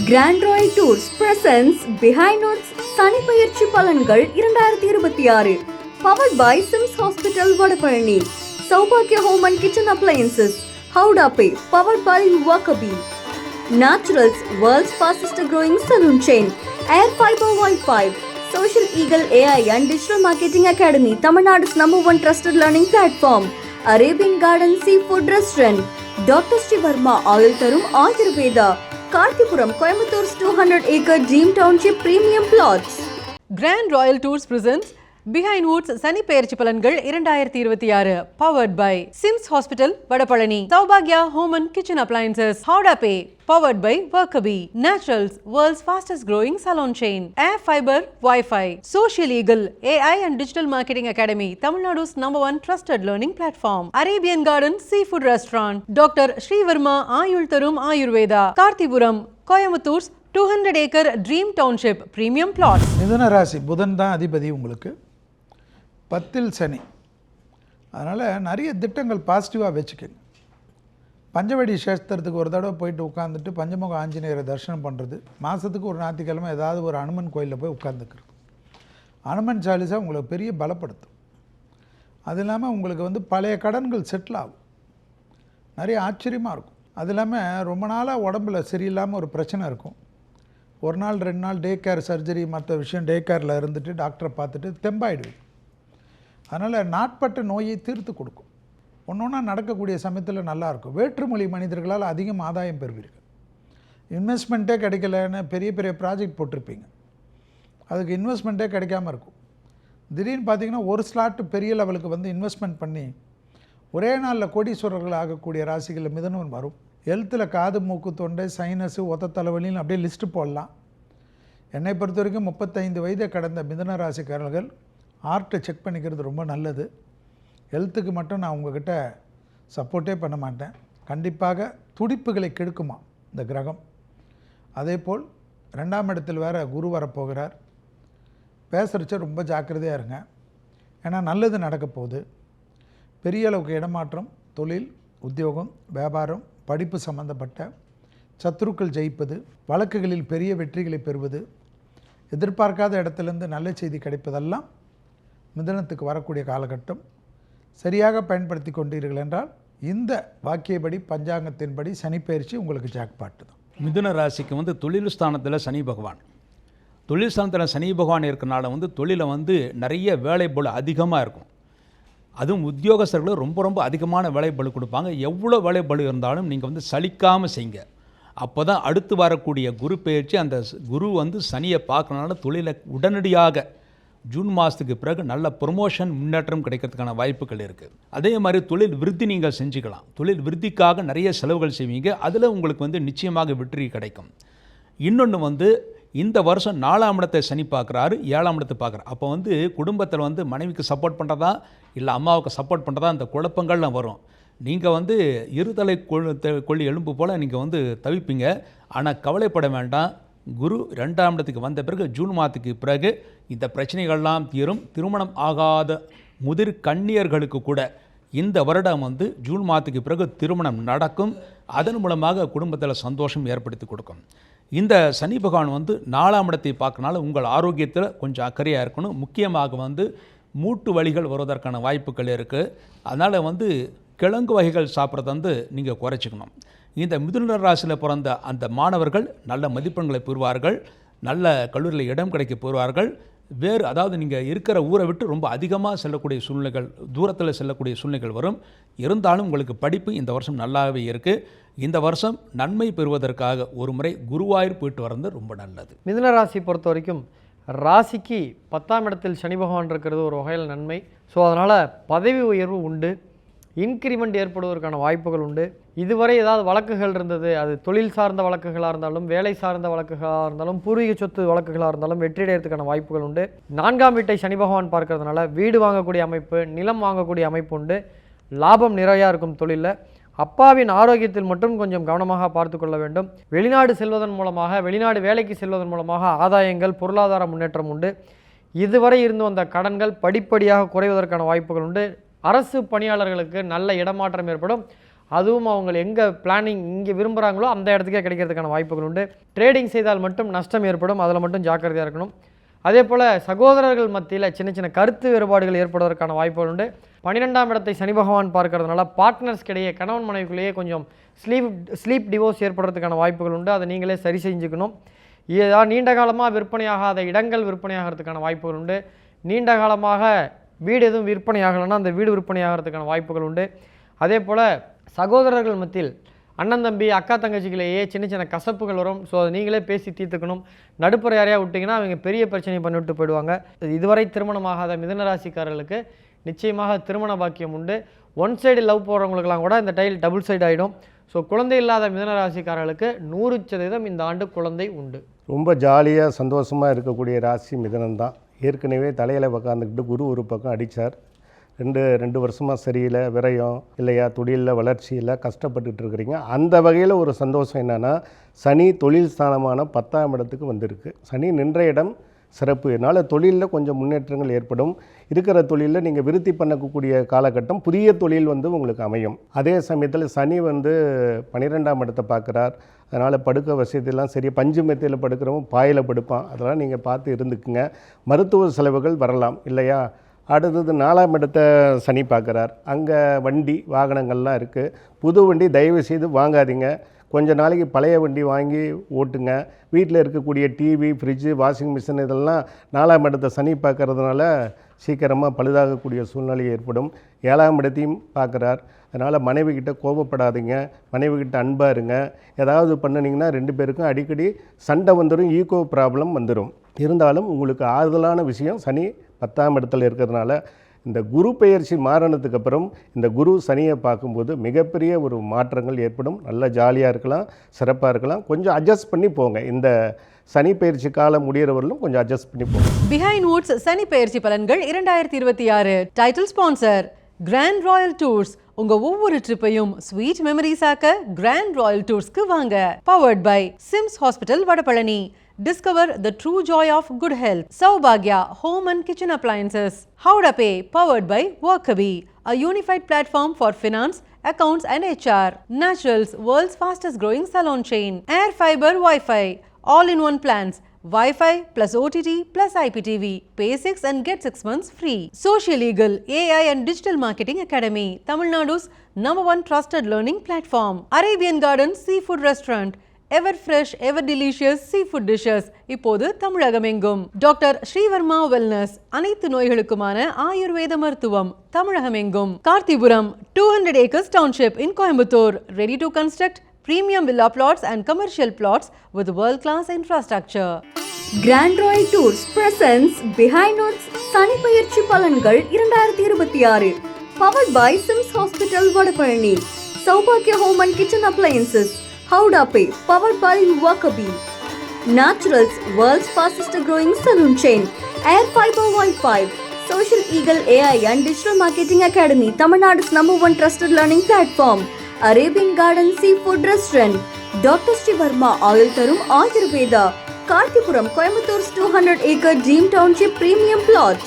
Grand Royal Tours presents Behind Notes சனி பயிற்சி பலன்கள் 2026 powered by Sims Hospital Vadapalani, சௌபாக்கிய Home and Kitchen Appliances, Howda Pay powered by Wakabi, Naturals world's fastest growing saloon chain, Air Fiber Wi-Fi, Social Eagle AI and Digital Marketing Academy, Tamil Nadu's #1 trusted learning platform, Arabian Garden Seafood Restaurant, Dr. Sri Verma Oil Tarum Ayurveda, Karthipuram, Coimbator's 200-acre Dream Township Premium Plots. Grand Royal Tours presents Behind Woods சனி பெயர்ச்சி பலன்கள் 2026 powered by Sims Hospital Vadapalani, Saubhagya Home and Kitchen Appliances, Howda Pay powered by Wakabi, Naturals world's fastest growing salon chain, Air Fiber Wi-Fi, Social Eagle AI and Digital Marketing Academy, Tamil Nadu's #1 trusted learning platform, Arabian Garden Seafood Restaurant, Dr. Sri Verma Ayul Tarum Ayurveda, Karthipuram, Coimbator's 200-acre Dream Township Premium Plots. மிதுன ராசி புதன் தான் அதிபதி உங்களுக்கு 10ல் சனி. அதனால் நிறைய திட்டங்கள் பாசிட்டிவாக வச்சுக்கங்க. பஞ்சவடி சேஸ்திரத்துக்கு ஒரு தடவை போயிட்டு உட்காந்துட்டு பஞ்சமுக ஆஞ்சநேயரை தரிசனம் பண்ணுறது, மாதத்துக்கு ஒரு ஞாயிற்றுக்கிழமை ஏதாவது ஒரு அனுமன் கோயிலில் போய் உட்காந்துக்கிறது, அனுமன் சாலிசா உங்களுக்கு பெரிய பலப்படுத்தும். அது இல்லாமல் உங்களுக்கு பழைய கடன்கள் செட்டில் ஆகும், நிறைய ஆச்சரியமாக இருக்கும். அது இல்லாமல் ரொம்ப நாளாக உடம்புல சரியில்லாமல் ஒரு பிரச்சனை இருக்கும், ஒரு நாள் 2 நாள் டே கேர் சர்ஜரி மற்ற விஷயம் டே கேரில் இருந்துட்டு டாக்டரை பார்த்துட்டு தெம்பாயிடுவீங்க. அதனால் நாட்பட்ட நோயை தீர்த்து கொடுக்கும். ஒன்றா நடக்கக்கூடிய சமயத்தில் நல்லாயிருக்கும். வேற்றுமொழி மனிதர்களால் அதிகம் ஆதாயம் பெறுவீர்கள். இன்வெஸ்ட்மெண்ட்டே கிடைக்கலன்னு பெரிய பெரிய ப்ராஜெக்ட் போட்டிருப்பீங்க, அதுக்கு இன்வெஸ்ட்மெண்ட்டே கிடைக்காமல் இருக்கும். திடீர்னு பார்த்திங்கன்னா ஒரு ஸ்லாட்டு பெரிய லெவலுக்கு இன்வெஸ்ட்மெண்ட் பண்ணி ஒரே நாளில் கோடீஸ்வரர்கள் ஆகக்கூடிய ராசிகளில் மிதுனம் வரும். ஹெல்த்தில் காது மூக்கு தொண்டை சைனஸு ஒத்த தலைவலின்னு அப்படியே லிஸ்ட்டு போடலாம். என்னை பொறுத்த வரைக்கும் 35 வயதை கடந்த மிதுன ராசிக்காரர்கள் ஹார்ட்டை செக் பண்ணிக்கிறது ரொம்ப நல்லது. ஹெல்த்துக்கு மட்டும் நான் உங்கள்கிட்ட சப்போர்ட்டே பண்ண மாட்டேன். கண்டிப்பாக துடிப்புகளை கெடுக்குமா இந்த கிரகம். அதே போல் 2ஆம் இடத்தில் வேறு குரு வரப்போகிறார். பேசுகிறச்ச ரொம்ப ஜாக்கிரதையாக இருங்க, ஏன்னா நல்லது நடக்க போகுது. பெரிய அளவுக்கு இடமாற்றம், தொழில், உத்தியோகம், வியாபாரம், படிப்பு சம்பந்தப்பட்ட சத்துருக்கள் ஜெயிப்பது, வழக்குகளில் பெரிய வெற்றிகளை பெறுவது, எதிர்பார்க்காத இடத்துலேருந்து நல்ல செய்தி கிடைப்பதெல்லாம் மிதுனத்துக்கு வரக்கூடிய காலகட்டம். சரியாக பயன்படுத்தி கொண்டீர்கள் என்றால் இந்த வாக்கியப்படி பஞ்சாங்கத்தின்படி சனி பயிற்சி உங்களுக்கு ஜாக்பாட்டு தான். மிதுன ராசிக்கு தொழில் ஸ்தானத்தில் சனி பகவான், தொழில் ஸ்தானத்தில் சனி பகவான் இருக்கிறனால தொழிலை நிறைய வேலைப்பளு அதிகமாக இருக்கும். அதுவும் உத்தியோகஸ்தர்கள் ரொம்ப அதிகமான வேலைப்பளு கொடுப்பாங்க. எவ்வளோ வேலைப்பளு இருந்தாலும் நீங்கள் சலிக்காமல் செய்யுங்க. அப்போ தான் அடுத்து வரக்கூடிய குரு பயிற்சி அந்த குரு சனியை பார்க்கறனால தொழிலை உடனடியாக ஜூன் மாதத்துக்கு பிறகு நல்ல ப்ரொமோஷன் முன்னேற்றம் கிடைக்கிறதுக்கான வாய்ப்புகள் இருக்குது. அதே மாதிரி தொழில் விருத்தி நீங்கள் செஞ்சுக்கலாம். தொழில் விருத்திக்காக நிறைய செலவுகள் செய்வீங்க, அதில் உங்களுக்கு நிச்சயமாக வெற்றி கிடைக்கும். இன்னொன்று இந்த வருஷம் 4ஆம் இடத்தை சனி பார்க்குறாரு, 7ஆம் இடத்தை பார்க்குறாரு. அப்போ குடும்பத்தில் மனைவிக்கு சப்போர்ட் பண்ணுறதா இல்லை அம்மாவுக்கு சப்போர்ட் பண்ணுறதா அந்த குழப்பங்கள்லாம் வரும். நீங்கள் இருதலை கொள்ளி எலும்பு போல் நீங்கள் தவிப்பீங்க. ஆனால் கவலைப்பட வேண்டாம். குரு 2ஆம் இடத்துக்கு வந்த பிறகு ஜூன் மாதத்துக்கு பிறகு இந்த பிரச்சனைகள்லாம் தீரும். திருமணம் ஆகாத முதிர் கன்னியர்களுக்கு கூட இந்த வருடம் ஜூன் மாதத்துக்கு பிறகு திருமணம் நடக்கும். அதன் மூலமாக குடும்பத்தில் சந்தோஷம் ஏற்படுத்தி கொடுக்கும். இந்த சனி பகவான் 4ஆம் இடத்தை பார்க்கறனால உங்கள் ஆரோக்கியத்தில் கொஞ்சம் அக்கறையாக இருக்கணும். முக்கியமாக மூட்டு வலிகள் வருவதற்கான வாய்ப்புகள் இருக்குது. அதனால் கிழங்கு வகைகள் சாப்பிட்றத நீங்கள் குறைச்சிக்கணும். இந்த மிதுன ராசியில் பிறந்த அந்த மாணவர்கள் நல்ல மதிப்பெண்களை பெறுவார்கள், நல்ல கல்லூரியில் இடம் கிடைக்க பெறுவார்கள். அதாவது நீங்கள் இருக்கிற ஊரை விட்டு ரொம்ப அதிகமாக செல்லக்கூடிய சூழ்நிலைகள், தூரத்தில் செல்லக்கூடிய சூழ்நிலைகள் வரும். இருந்தாலும் உங்களுக்கு படிப்பு இந்த வருஷம் நல்லாவே இருக்குது. இந்த வருஷம் நன்மை பெறுவதற்காக ஒரு முறை குருவாயூர் போயிட்டு வரது ரொம்ப நல்லது. மிதுன ராசி பொறுத்த வரைக்கும் ராசிக்கு 10ஆம் இடத்தில் சனி பகவான் இருக்கிறது ஒரு வகையில் நன்மை. ஸோ அதனால் பதவி உயர்வு உண்டு, இன்க்ரிமெண்ட் ஏற்படுவதற்கான வாய்ப்புகள் உண்டு. இதுவரை ஏதாவது வழக்குகள் இருந்தது, அது தொழில் சார்ந்த வழக்குகளாக இருந்தாலும் வேலை சார்ந்த வழக்குகளாக இருந்தாலும் பூர்வீக சொத்து வழக்குகளாக இருந்தாலும் வெற்றியடைகிறதுக்கான வாய்ப்புகள் உண்டு. 4ஆம் வீட்டை சனி பகவான் பார்க்கறதுனால வீடு வாங்கக்கூடிய அமைப்பு, நிலம் வாங்கக்கூடிய அமைப்பு உண்டு. லாபம் நிறையா இருக்கும் தொழிலில். அப்பாவின் ஆரோக்கியத்தில் மட்டும் கொஞ்சம் கவனமாக பார்த்து கொள்ள வேண்டும். வெளிநாடு செல்வதன் மூலமாக, வெளிநாடு வேலைக்கு செல்வதன் மூலமாக ஆதாயங்கள், பொருளாதார முன்னேற்றம் உண்டு. இதுவரை இருந்து வந்த கடன்கள் படிப்படியாக குறைவதற்கான வாய்ப்புகள் உண்டு. அரசு பணியாளர்களுக்கு நல்ல இடமாற்றம் ஏற்படும். அதுவும் அவங்க எங்கே பிளானிங் இங்கே விரும்புகிறாங்களோ அந்த இடத்துக்கே கிடைக்கிறதுக்கான வாய்ப்புகள் உண்டு. ட்ரேடிங் செய்தால் மட்டும் நஷ்டம் ஏற்படும், அதில் மட்டும் ஜாக்கிரதையாக இருக்கணும். அதே போல் சகோதரர்கள் மத்தியில் சின்ன சின்ன கருத்து வேறுபாடுகள் ஏற்படுவதற்கான வாய்ப்புகள் உண்டு. 12ஆம் இடத்தை சனி பகவான் பார்க்கறதுனால பார்ட்னர்ஸ்க்கு இடையே கணவன் மனைவிக்குள்ளேயே கொஞ்சம் ஸ்லீப் டிவோர்ஸ் ஏற்படுறதுக்கான வாய்ப்புகள் உண்டு. அதை நீங்களே சரி செஞ்சுக்கணும். ஏதாவது நீண்ட காலமாக விற்பனையாகாத இடங்கள் விற்பனையாகிறதுக்கான வாய்ப்புகள் உண்டு. நீண்ட காலமாக வீடு எதுவும் விற்பனை ஆகலைன்னா அந்த வீடு விற்பனை ஆகிறதுக்கான வாய்ப்புகள் உண்டு. அதே போல் சகோதரர்கள் மத்தியில் அண்ணன் தம்பி அக்கா தங்கச்சிகளையே சின்ன சின்ன கசப்புகள் வரும். ஸோ அதை நீங்களே பேசி தீர்த்துக்கணும். நடுப்புற யாரையா விட்டிங்கன்னா அவங்க பெரிய பிரச்சனை பண்ணிவிட்டு போயிடுவாங்க. இதுவரை திருமணமாகாத மிதுனராசிக்காரர்களுக்கு நிச்சயமாக திருமண பாக்கியம் உண்டு. ஒன் சைடு லவ் போடுறவங்களுக்கெல்லாம் கூட இந்த டைல் டபுள் சைடு ஆகிடும். ஸோ குழந்தை இல்லாத மிதுனராசிக்காரர்களுக்கு 100% இந்த ஆண்டு குழந்தை உண்டு. ரொம்ப ஜாலியாக சந்தோஷமாக இருக்கக்கூடிய ராசி மிதுனம் தான். ஏற்கனவே தலையில் உக்காந்துக்கிட்டு குரு ஒரு பக்கம் அடித்தார். ரெண்டு வருஷமாக சரியில்லை, விரயம் இல்லையா, தொழிலில் வளர்ச்சி இல்லை, கஷ்டப்பட்டுட்டு இருக்கிறீங்க. அந்த வகையில் ஒரு சந்தோஷம் என்னென்னா சனி தொழில் ஸ்தானமான 10ஆம் இடத்துக்கு வந்திருக்கு. சனி நின்ற இடம் சிறப்பு. இதனால் தொழிலில் கொஞ்சம் முன்னேற்றங்கள் ஏற்படும். இருக்கிற தொழிலில் நீங்கள் விருத்தி பண்ணக்கூடிய காலகட்டம், புதிய தொழில் உங்களுக்கு அமையும். அதே சமயத்தில் சனி 12ஆம் இடத்தை பார்க்குறார். அதனால் படுக்க வசதியெல்லாம் சரி, பஞ்சு மெத்தையில் படுக்கிறவங்க பாயில் படுப்பான். அதெல்லாம் நீங்கள் பார்த்து இருந்துக்குங்க. மருத்துவ செலவுகள் வரலாம் இல்லையா. அடுத்தது 4ஆம் இடத்தை சனி பார்க்குறார். அங்கே வண்டி வாகனங்கள்லாம் இருக்குது. புது வண்டி தயவு செய்து வாங்காதீங்க. கொஞ்ச நாளைக்கு பழைய வண்டி வாங்கி ஓட்டுங்க. வீட்டில் இருக்கக்கூடிய டிவி, ஃப்ரிட்ஜு, வாஷிங் மிஷின் இதெல்லாம் 4ஆம் இடத்தை சனி பார்க்கறதுனால சீக்கிரமாக பழுதாகக்கூடிய சூழ்நிலை ஏற்படும். 7ஆம் இடத்தையும் பார்க்குறார். அதனால் மனைவிக்கிட்ட கோபப்படாதீங்க, மனைவிக்கிட்ட அன்பாக இருங்க. ஏதாவது பண்ணினீங்கன்னா 2 பேருக்கும் அடிக்கடி சண்டை வந்துடும், ஈகோ ப்ராப்ளம் வந்துடும். இருந்தாலும் உங்களுக்கு ஆறுதலான விஷயம் சனி 10ஆம் இடத்துல இருக்கிறதுனால இந்த குரு பெயர்ச்சி மாறினதுக்கு அப்புறம் இந்த குரு சனியை பார்க்கும்போது மிகப்பெரிய ஒரு மாற்றங்கள் ஏற்படும். நல்லா ஜாலியாக இருக்கலாம், சிறப்பாக இருக்கலாம். கொஞ்சம் அட்ஜஸ்ட் பண்ணி போங்க. இந்த சனி பெயர்ச்சி காலம் முடிகிறவர்களும் கொஞ்சம் அட்ஜஸ்ட் பண்ணி போங்க. பிஹைண்ட் வுட்ஸ் சனி பெயர்ச்சி பலன்கள் 2026 title sponsor grand royal tours. உங்க ஒவ்வொரு ட்ரிப்பையும் ஸ்வீட் மெமரிஸ் ஆக்க கிராண்ட் ராயல் டூர்ஸ்க்கு வாங்க. Powered by SIMS hospital Vadapalani. Discover the true joy of good health. Saubhagya Home and Kitchen Appliances. Howda Pay powered by Workabi, a unified platform for finance, accounts and HR. Naturals, world's fastest growing salon chain. Air Fiber Wi-Fi, all-in-one plans. Wi-Fi plus OTT plus IPTV. Pay 6 and get 6 months free. Social Eagle, AI and Digital Marketing Academy. Tamil Nadu's #1 trusted learning platform. Arabian Gardens Seafood Restaurant. ever fresh, ever delicious seafood dishes. இப்போது தமிழகமெங்கும். Doctor Sreevarma wellness, அனைத்து நோய்களுக்குமான ஆயுர்வேத மருத்துவம் தமிழகமெங்கும். கார்த்திபுரம் 200 acres township in Coimbatore, ready to construct premium villa plots and commercial plots with world-class infrastructure. Grand Royal Tours presents Behind Woods சனி பயிற்சி பலன்கள் 2026. Powered by Sims Hospital Vadapalani. சௌபாக்கிய Home and Kitchen Appliances. Howda Pay powered by Workabi. Naturals, world's fastest growing salon chain. Air Fiber Wi-Fi. Social Eagle AI and Digital Marketing Academy, Tamil Nadu's #1 trusted learning platform. Arabian Garden Seafood Restaurant. Dr. Srivarma Oil Tarum Ayurveda. Karthipuram, Coimbatore 200 acre Dream Township Premium Plots.